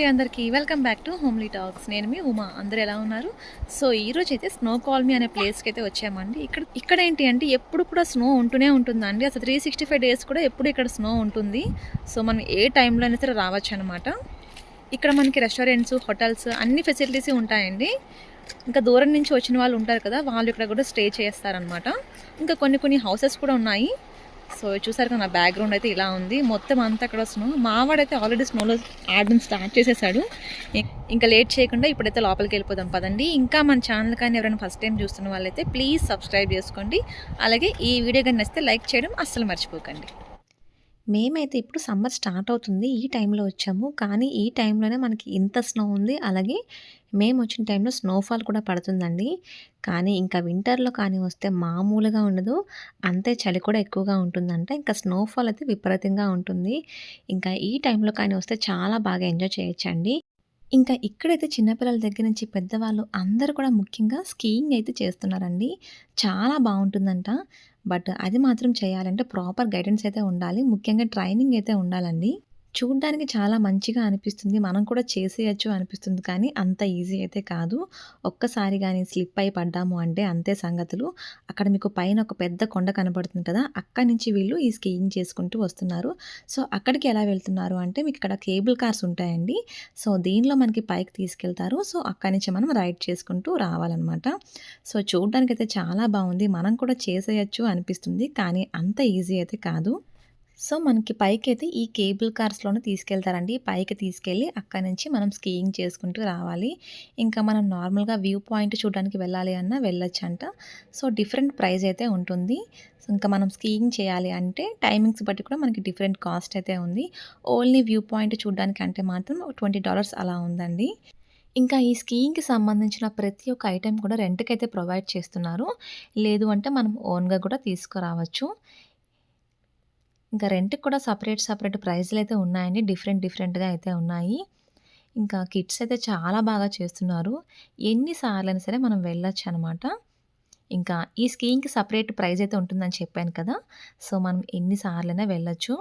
అందరికీ welcome back to homely talks. నేను మీ ఉమా. అందరూ ఎలా ఉన్నారు? సో ఈరోజు అయితే స్నో కాలనీ అనే ప్లేస్కి అయితే వచ్చామండి. ఇక్కడ ఏంటి అంటే ఎప్పుడు కూడా స్నో ఉంటూనే ఉంటుందండి. అసలు 365 డేస్ కూడా ఎప్పుడు ఇక్కడ స్నో ఉంటుంది. సో మనం ఏ టైంలో అయినా సరే రావచ్చు అనమాట. ఇక్కడ మనకి రెస్టారెంట్స్, హోటల్స్ అన్ని ఫెసిలిటీస్ ఉంటాయండి. ఇంకా దూరం నుంచి వచ్చిన వాళ్ళు ఉంటారు కదా, వాళ్ళు ఇక్కడ కూడా స్టే చేస్తారనమాట. ఇంకా కొన్ని హౌసెస్ కూడా ఉన్నాయి. సో చూసారు కదా, నా బ్యాక్గ్రౌండ్ అయితే ఇలా ఉంది. మొత్తం అంతా అక్కడ స్నో. మావాడైతే ఆల్రెడీ స్నోలో ఆడడం స్టార్ట్ చేసేసాడు. ఇంకా లేట్ చేయకుండా ఇప్పుడైతే లోపలికి వెళ్ళిపోదాం పదండి. ఇంకా మన ఛానల్ కానీ ఎవరైనా ఫస్ట్ టైం చూస్తున్న వాళ్ళైతే ప్లీజ్ సబ్స్క్రైబ్ చేసుకోండి. అలాగే ఈ వీడియో కానీ నచ్చితే లైక్ చేయడం అస్సలు మర్చిపోకండి. మేమైతే ఇప్పుడు సమ్మర్ స్టార్ట్ అవుతుంది, ఈ టైంలో వచ్చాము. కానీ ఈ టైంలోనే మనకి ఇంత స్నో ఉంది. అలాగే మేము వచ్చిన టైంలో స్నోఫాల్ కూడా పడుతుందండి. కానీ ఇంకా వింటర్లో కానీ వస్తే మామూలుగా ఉండదు. అంతే చలి కూడా ఎక్కువగా ఉంటుందంట. ఇంకా స్నోఫాల్ అయితే విపరీతంగా ఉంటుంది. ఇంకా ఈ టైంలో కానీ వస్తే చాలా బాగా ఎంజాయ్ చేయొచ్చండి. ఇంకా ఇక్కడైతే చిన్నపిల్లల దగ్గర నుంచి పెద్దవాళ్ళు అందరూ కూడా ముఖ్యంగా స్కీయింగ్ అయితే చేస్తున్నారండి. చాలా బావుంటుందంట. బట్ అది మాత్రం చేయాలంటే ప్రాపర్ గైడెన్స్ అయితే ఉండాలి. ముఖ్యంగా ట్రైనింగ్ అయితే ఉండాలండి. చూడ్డానికి చాలా మంచిగా అనిపిస్తుంది. మనం కూడా చేసేయొచ్చు అనిపిస్తుంది. కానీ అంత ఈజీ అయితే కాదు. ఒక్కసారి గాని స్లిప్ అయి పడ్డాము అంటే అంతే సంగతులు. అక్కడ మీకు పైన ఒక పెద్ద కొండ కనపడుతుంది కదా, అక్కడి నుంచి వీళ్ళు ఈ స్కీయింగ్ చేసుకుంటూ వస్తున్నారు. సో అక్కడికి ఎలా వెళ్తున్నారు అంటే మీకు ఇక్కడ కేబుల్ కార్స్ ఉంటాయండి. సో దీనిలో మనకి పైకి తీసుకెళ్తారు. సో అక్కడి నుంచి మనం రైడ్ చేసుకుంటూ రావాలన్నమాట. సో చూడ్డానికైతే చాలా బావుంది. మనం కూడా చేసేయొచ్చు అనిపిస్తుంది. కానీ అంత ఈజీ అయితే కాదు. సో మనకి పైకైతే ఈ కేబుల్ కార్స్‌లోనే తీసుకెళ్తారండి. పైకి తీసుకెళ్ళి అక్కడి నుంచి మనం స్కీయింగ్ చేసుకుంటూ రావాలి. ఇంకా మనం నార్మల్‌గా వ్యూ పాయింట్ చూడడానికి వెళ్ళాలి అన్నా వెళ్ళొచ్చంట. సో డిఫరెంట్ ప్రైస్ అయితే ఉంటుంది. సో ఇంకా మనం స్కీయింగ్ చేయాలి అంటే టైమింగ్స్ బట్టి కూడా మనకి డిఫరెంట్ కాస్ట్ అయితే ఉంది. ఓన్లీ వ్యూ పాయింట్ చూడడానికి అంటే మాత్రం $20 అలా ఉందండి. ఇంకా ఈ స్కీయింగ్‌కి సంబంధించిన ప్రతి ఒక్క ఐటెమ్ కూడా రెంట్‌కైతే ప్రొవైడ్ చేస్తున్నారు. లేదు అంటే మనం ఓన్‌గా కూడా తీసుకురావచ్చు. ఇంకా రెంట్‌కి కూడా సెపరేట్ ప్రైస్‌లయితే ఉన్నాయండి. డిఫరెంట్‌గా అయితే ఉన్నాయి. ఇంకా కిడ్స్ అయితే చాలా బాగా చేస్తున్నారు. ఎన్ని సార్లైనా సరే మనం వెళ్ళొచ్చనమాట. ఇంకా ఈ స్కీయింగ్‌కి సెపరేట్ ప్రైస్ అయితే ఉంటుందని చెప్పాను కదా, సో మనం ఎన్ని సార్లైనా వెళ్ళొచ్చు.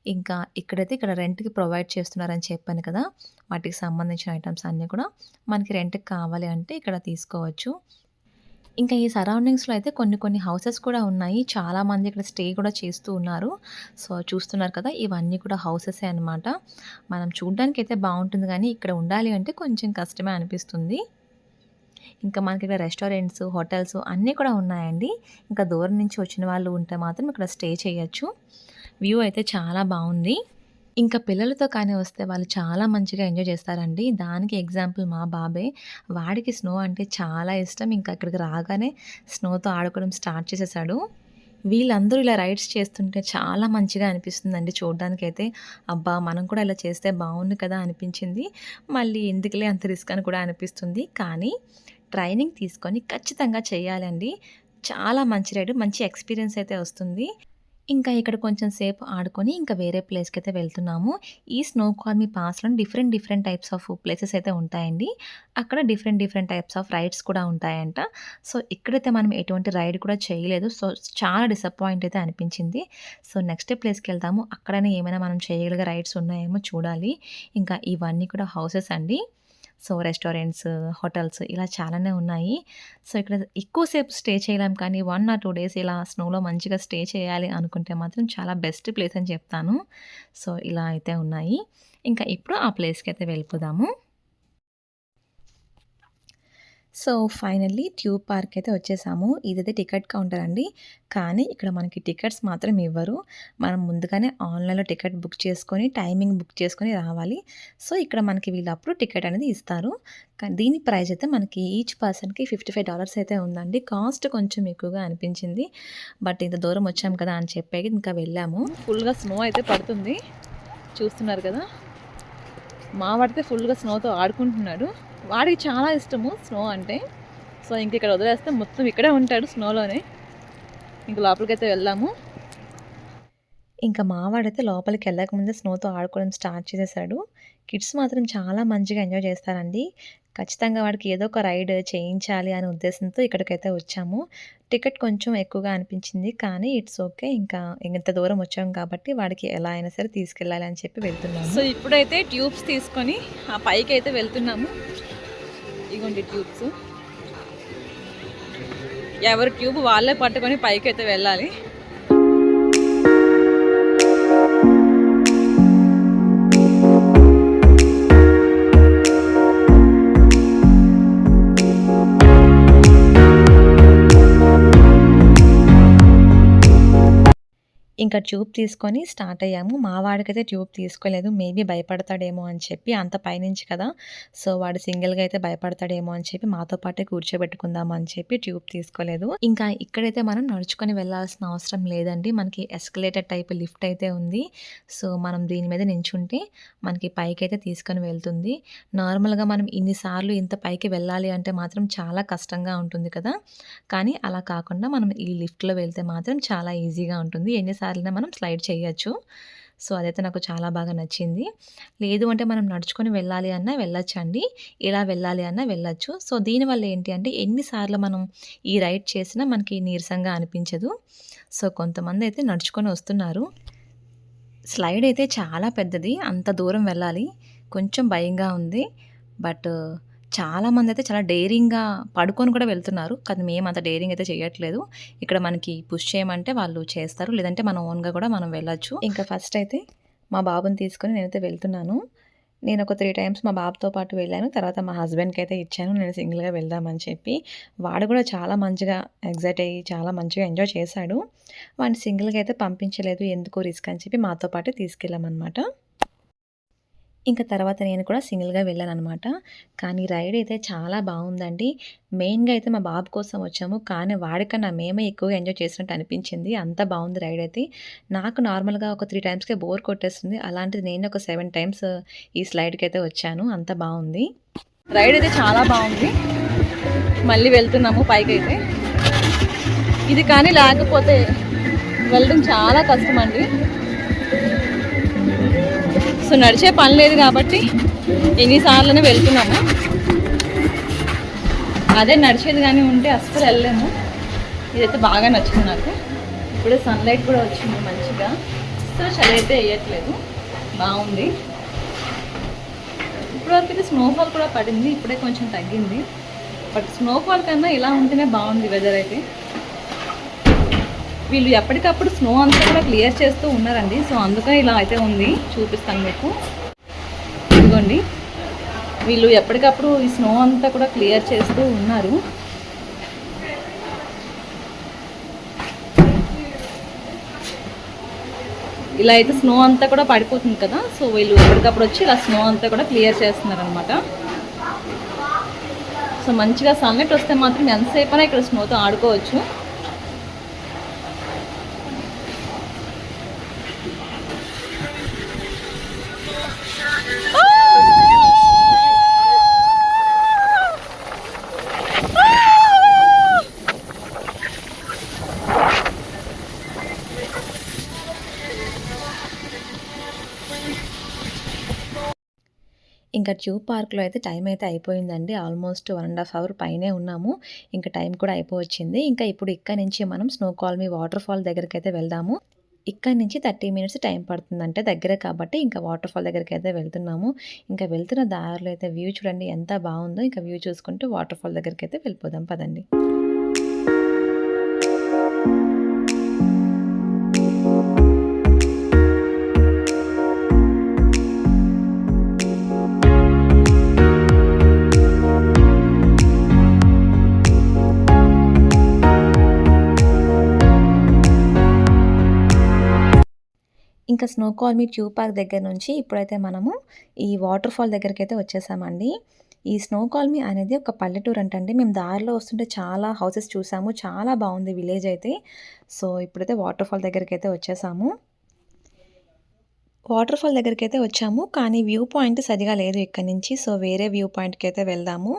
ఇంకా ఇక్కడ రెంట్‌కి ప్రొవైడ్ చేస్తున్నారని చెప్పాను కదా, వాటికి సంబంధించిన ఐటెమ్స్ అన్నీ కూడా మనకి రెంట్‌కి కావాలి అంటే ఇక్కడ తీసుకోవచ్చు. ఇంకా ఈ సరౌండింగ్స్‌లో అయితే కొన్ని హౌసెస్ కూడా ఉన్నాయి. చాలామంది ఇక్కడ స్టే కూడా చేస్తూ ఉన్నారు. సో చూస్తున్నారు కదా, ఇవన్నీ కూడా హౌసెసే అనమాట. మనం చూడ్డానికైతే బావుంటుంది గానీ, ఇక్కడ ఉండాలి అంటే కొంచెం కష్టమే అనిపిస్తుంది. ఇంకా మనకి ఇక్కడ రెస్టారెంట్స్, హోటల్స్ అన్నీ కూడా ఉన్నాయండి. ఇంకా దూరం నుంచి వచ్చిన వాళ్ళు ఉంటే మాత్రం ఇక్కడ స్టే చేయొచ్చు. వ్యూ అయితే చాలా బావుంది. ఇంకా పిల్లలతో కానీ వస్తే వాళ్ళు చాలా మంచిగా ఎంజాయ్ చేస్తారండి. దానికి ఎగ్జాంపుల్ మా బాబే. వాడికి స్నో అంటే చాలా ఇష్టం. ఇంకా ఇక్కడికి రాగానే స్నోతో ఆడుకోవడం స్టార్ట్ చేసేసాడు. వీళ్ళందరూ ఇలా రైడ్స్ చేస్తుంటే చాలా మంచిగా అనిపిస్తుందండి చూడడానికైతే. అబ్బా! మనం కూడా ఇలా చేస్తే బావుండు కదా అనిపించింది. మళ్ళీ ఎందుకులే అంత రిస్క్ అని కూడా అనిపిస్తుంది. కానీ ట్రైనింగ్ తీసుకొని ఖచ్చితంగా చేయాలండి. చాలా మంచి రైడ్, మంచి ఎక్స్‌పీరియన్స్ అయితే వస్తుంది. ఇంకా ఇక్కడ కొంచెం సేపు ఆడుకొని ఇంకా వేరే ప్లేస్‌కైతే వెళ్తున్నాము. ఈ స్నో కాలనీ పాస్‌లో డిఫరెంట్ టైప్స్ ఆఫ్ ప్లేసెస్ అయితే ఉంటాయండి. అక్కడ డిఫరెంట్ టైప్స్ ఆఫ్ రైడ్స్ కూడా ఉంటాయంట. సో ఇక్కడైతే మనం ఎటువంటి రైడ్ కూడా చేయలేదు. సో చాలా డిసప్పాయింట్ అయితే అనిపించింది. సో నెక్స్ట్ ప్లేస్‌కెళ్తాము. అక్కడైనా ఏమైనా మనం చేయగలిగే రైడ్స్ ఉన్నాయేమో చూడాలి. ఇంకా ఇవన్నీ కూడా హౌసెస్ అండి. సో రెస్టారెంట్స్, హోటల్స్ ఇలా చాలానే ఉన్నాయి. సో ఇక్కడ ఎక్కువ సేపు స్టే చేయలేం కానీ 1 ఆర్ 2 డేస్ ఇలా స్నోలో మంచిగా స్టే చేయాలి అనుకుంటే మాత్రం చాలా బెస్ట్ ప్లేస్ అని చెప్తాను. సో ఇలా అయితే ఉన్నాయి. ఇంకా ఇప్పుడు ఆ ప్లేస్‌కైతే వెళ్ళిపోదాము. సో ఫైనల్లీ ట్యూబ్ పార్క్ అయితే వచ్చేసాము. ఇదైతే టికెట్ కౌంటర్ అండి. కానీ ఇక్కడ మనకి టికెట్స్ మాత్రం ఇవ్వరు. మనం ముందుగానే ఆన్‌లైన్‌లో టికెట్ బుక్ చేసుకొని, టైమింగ్ బుక్ చేసుకొని రావాలి. సో ఇక్కడ మనకి వీళ్ళు అప్పుడు టికెట్ అనేది ఇస్తారు. కానీ దీని ప్రైస్ అయితే మనకి ఈచ్ పర్సన్‌కి $55 అయితే ఉందండి. కాస్ట్ కొంచెం ఎక్కువగా అనిపించింది. బట్ ఇంత దూరం వచ్చాం కదా అని చెప్పి ఇంకా వెళ్ళాము. ఫుల్‌గా స్నో అయితే పడుతుంది. చూస్తున్నారు కదా, మా వాడితే ఫుల్‌గా స్నోతో ఆడుకుంటున్నాడు. వాడికి చాలా ఇష్టము స్నో అంటే. సో ఇంక ఇక్కడ వదిలేస్తే మొత్తం ఇక్కడే ఉంటాడు స్నోలోనే. ఇంక లోపలికైతే వెళ్దాము. ఇంకా మావాడైతే లోపలికి వెళ్ళకముందే స్నోతో ఆడుకోవడం స్టార్ట్ చేసేసాడు. కిడ్స్ మాత్రం చాలా మంచిగా ఎంజాయ్ చేస్తారండి. ఖచ్చితంగా వాడికి ఏదో ఒక రైడ్ చేయించాలి అనే ఉద్దేశంతో ఇక్కడికైతే వచ్చాము. టికెట్ కొంచెం ఎక్కువగా అనిపించింది. కానీ ఇట్స్ ఓకే. ఇంకా ఇంత దూరం వచ్చాం కాబట్టి వాడికి ఎలా అయినా సరే తీసుకెళ్ళాలి అని చెప్పి వెళ్తున్నాము. సో ఇప్పుడైతే ట్యూబ్స్ తీసుకొని ఆ పైకైతే వెళ్తున్నాము. ఇగోండి ట్యూబ్స్. ఎవరి ట్యూబ్ వాళ్ళే పట్టుకొని పైకైతే వెళ్ళాలి. ఇంకా ట్యూబ్ తీసుకొని స్టార్ట్ అయ్యాము. మా వాడికైతే ట్యూబ్ తీసుకోలేదు. మేబీ భయపడతాడేమో అని చెప్పి, అంత పైనుంచి కదా! సో, వాడు సింగిల్‌గా అయితే భయపడతాడేమో అని చెప్పి మాతో పాటే కూర్చోబెట్టుకుందాం అని చెప్పి ట్యూబ్ తీసుకోలేదు. ఇంకా ఇక్కడైతే మనం నడుచుకొని వెళ్ళాల్సిన అవసరం లేదండి. మనకి ఎస్కలేటర్ టైప్ లిఫ్ట్ అయితే ఉంది. సో, మనం దీని మీద నించుంటే మనకి పైకైతే తీసుకొని వెళ్తుంది. నార్మల్‌గా మనం ఇన్ని సార్లు ఇంత పైకి వెళ్ళాలి అంటే మాత్రం చాలా కష్టంగా ఉంటుంది కదా! కానీ అలా కాకుండా మనం ఈ లిఫ్ట్‌లో వెళ్తే మాత్రం చాలా ఈజీగా ఉంటుంది. ఎన్నిసార్లైనా మనం స్లైడ్ చేయొచ్చు. సో, అదైతే నాకు చాలా బాగా నచ్చింది. లేదు అంటే మనం నడుచుకొని వెళ్ళాలి అన్నా వెళ్ళొచ్చండి. ఇలా వెళ్ళాలి అన్నా వెళ్ళొచ్చు. సో, దీనివల్ల ఏంటి అంటే ఎన్ని సార్లు మనం ఈ రైడ్ చేసినా మనకి నీరసంగా అనిపించదు. సో, కొంతమందైతే నడుచుకొని వస్తున్నారు. స్లైడ్ అయితే చాలా పెద్దది. అంత దూరం వెళ్ళాలి. కొంచెం భయంగా ఉంది. బట్ చాలామందైతే చాలా డేరింగ్‌గా పడుకొని కూడా వెళ్తున్నారు. కానీ మేమంత డేరింగ్ అయితే చేయట్లేదు. ఇక్కడ మనకి పుష్ చేయమంటే వాళ్ళు చేస్తారు. లేదంటే మన ఓన్‌గా కూడా మనం వెళ్ళొచ్చు. ఇంకా ఫస్ట్ అయితే మా బాబుని తీసుకొని నేనైతే వెళ్తున్నాను. నేనొక 3 టైమ్స్ మా బాబుతో పాటు వెళ్ళాను. తర్వాత మా హస్బెండ్‌కైతే ఇచ్చాను. నేను సింగిల్‌గా వెళ్దామని చెప్పి. వాడు కూడా చాలా మంచిగా ఎక్సైట్ అయ్యి చాలా మంచిగా ఎంజాయ్ చేశాడు. వాడిని సింగిల్‌గా అయితే పంపించలేదు. ఎందుకు రిస్క్ అని చెప్పి మాతో పాటే తీసుకెళ్ళామనమాట. ఇంక తర్వాత నేను కూడా సింగిల్‌గా వెళ్ళాననమాట. కానీ రైడ్ అయితే చాలా బావుందండి. మెయిన్‌గా అయితే మా బాబు కోసం వచ్చాము. కానీ వాడికన్నా మేమే ఎక్కువగా ఎంజాయ్ చేసినట్టు అనిపించింది. అంత బావుంది రైడ్ అయితే. నాకు నార్మల్‌గా ఒక 3 టైమ్స్‌కే బోర్ కొట్టేస్తుంది. అలాంటిది నేను ఒక 7 టైమ్స్ ఈ స్లైడ్‌కైతే వచ్చాను. అంత బావుంది. రైడ్ అయితే చాలా బావుంది. మళ్ళీ వెళ్తున్నాము పైకైతే. ఇది కానీ లేకపోతే వెళ్ళడం చాలా కష్టమండి. సో, నడిచే పని లేదు కాబట్టి ఎన్నిసార్లనే వెళ్తున్నాము. అదే నడిచేది కానీ ఉంటే అస్సలు వెళ్ళలేము. ఇదైతే బాగా నచ్చింది నాకు. ఇప్పుడే సన్లైట్ కూడా వచ్చింది మంచిగా. సో, చలి అయితే వేయట్లేదు. బాగుంది. ఇప్పటివరకు అయితే స్నోఫాల్ కూడా పడింది. ఇప్పుడే కొంచెం తగ్గింది. బట్ స్నోఫాల్ కన్నా ఇలా ఉంటేనే బాగుంది వెదర్ అయితే. వీళ్ళు ఎప్పటికప్పుడు స్నో అంతా కూడా క్లియర్ చేస్తూ ఉన్నారండి. సో, అందుకని ఇలా అయితే ఉంది. చూపిస్తాను మీకు. ఇదిగోండి, వీళ్ళు ఎప్పటికప్పుడు ఈ స్నో అంతా కూడా క్లియర్ చేస్తూ ఉన్నారు. ఇలా అయితే స్నో అంతా కూడా పడిపోతుంది కదా. సో, వీళ్ళు ఎప్పటికప్పుడు వచ్చి ఇలా స్నో అంతా కూడా క్లియర్ చేస్తున్నారు అనమాట. సో, మంచిగా సన్లైట్ వస్తే మాత్రం ఎంతసేపు అయినా ఇక్కడ స్నోతో ఆడుకోవచ్చు. ఇంకా ట్యూబ్ పార్క్‌లో అయితే టైం అయితే అయిపోయిందండి. ఆల్మోస్ట్ 1½ అవర్ పైనే ఉన్నాము. ఇంకా టైం కూడా అయిపోవచ్చింది. ఇంకా ఇప్పుడు ఇక్కడి నుంచి మనం స్నో కాలనీ వాటర్ ఫాల్ దగ్గరికైతే వెళ్దాము. ఇక్కడి నుంచి 30 మినిట్స్ టైం పడుతుందంటే దగ్గరే కాబట్టి ఇంకా వాటర్ ఫాల్ దగ్గరికైతే వెళ్తున్నాము. ఇంకా వెళ్తున్న దారిలో అయితే వ్యూ చూడండి ఎంత బాగుందో. ఇంకా వ్యూ చూసుకుంటూ వాటర్ ఫాల్ దగ్గరికైతే వెళ్ళిపోదాం పదండి. ఇంకా స్నో కాలనీ ట్యూబ్ పార్క్ దగ్గర నుంచి ఇప్పుడైతే మనము ఈ వాటర్ ఫాల్ దగ్గరికైతే వచ్చేసామండి. ఈ స్నో కాలనీ అనేది ఒక పల్లెటూరు అంటండి. మేము దారిలో వస్తుంటే చాలా హౌసెస్ చూసాము. చాలా బాగుంది విలేజ్ అయితే. సో, ఇప్పుడైతే వాటర్ ఫాల్ దగ్గరికైతే వచ్చేసాము. వాటర్ ఫాల్ దగ్గరికైతే వచ్చాము. కానీ వ్యూ పాయింట్ సరిగా లేదు ఇక్కడి నుంచి. సో, వేరే వ్యూ పాయింట్‌కైతే వెళ్దాము.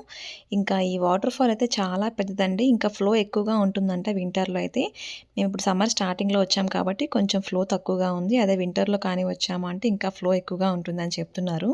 ఇంకా ఈ వాటర్ ఫాల్ అయితే చాలా పెద్దదండి. ఇంకా ఫ్లో ఎక్కువగా ఉంటుందంట వింటర్‌లో అయితే. మేము ఇప్పుడు సమ్మర్ స్టార్టింగ్‌లో వచ్చాం కాబట్టి కొంచెం ఫ్లో తక్కువగా ఉంది. అదే వింటర్‌లో కానీ వచ్చాము అంటే ఇంకా ఫ్లో ఎక్కువగా ఉంటుందని చెప్తున్నారు.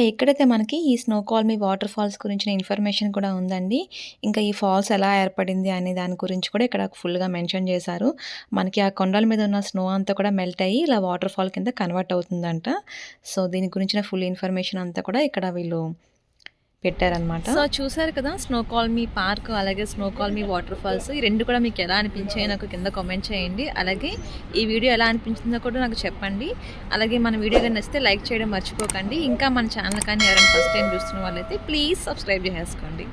ఇంకా ఇక్కడైతే మనకి ఈ స్నో కాలనీ వాటర్ ఫాల్స్ గురించిన ఇన్ఫర్మేషన్ కూడా ఉందండి. ఇంకా ఈ ఫాల్స్ ఎలా ఏర్పడింది అనే దాని గురించి కూడా ఇక్కడ ఫుల్‌గా మెన్షన్ చేశారు. మనకి ఆ కొండల మీద ఉన్న స్నో అంతా కూడా మెల్ట్ అయ్యి ఇలా వాటర్ ఫాల్ కింద కన్వర్ట్ అవుతుందంట. సో, దీని గురించిన ఫుల్ ఇన్ఫర్మేషన్ అంతా కూడా ఇక్కడ వీళ్ళు పెట్టారనమాట. సో, చూసారు కదా స్నో కాలనీ పార్క్, అలాగే స్నో కాలనీ వాటర్ ఫాల్స్. ఈ 2 కూడా మీకు ఎలా అనిపించాయో నాకు కింద కామెంట్ చేయండి. అలాగే ఈ వీడియో ఎలా అనిపించిందో కూడా నాకు చెప్పండి. అలాగే మన వీడియో గాని నచ్చితే లైక్ చేయడం మర్చిపోకండి. ఇంకా మన ఛానల్ కానీ ఎవరైనా ఫస్ట్ టైం చూస్తున్న వాళ్ళైతే ప్లీజ్ సబ్స్క్రైబ్ చేసేసుకోండి.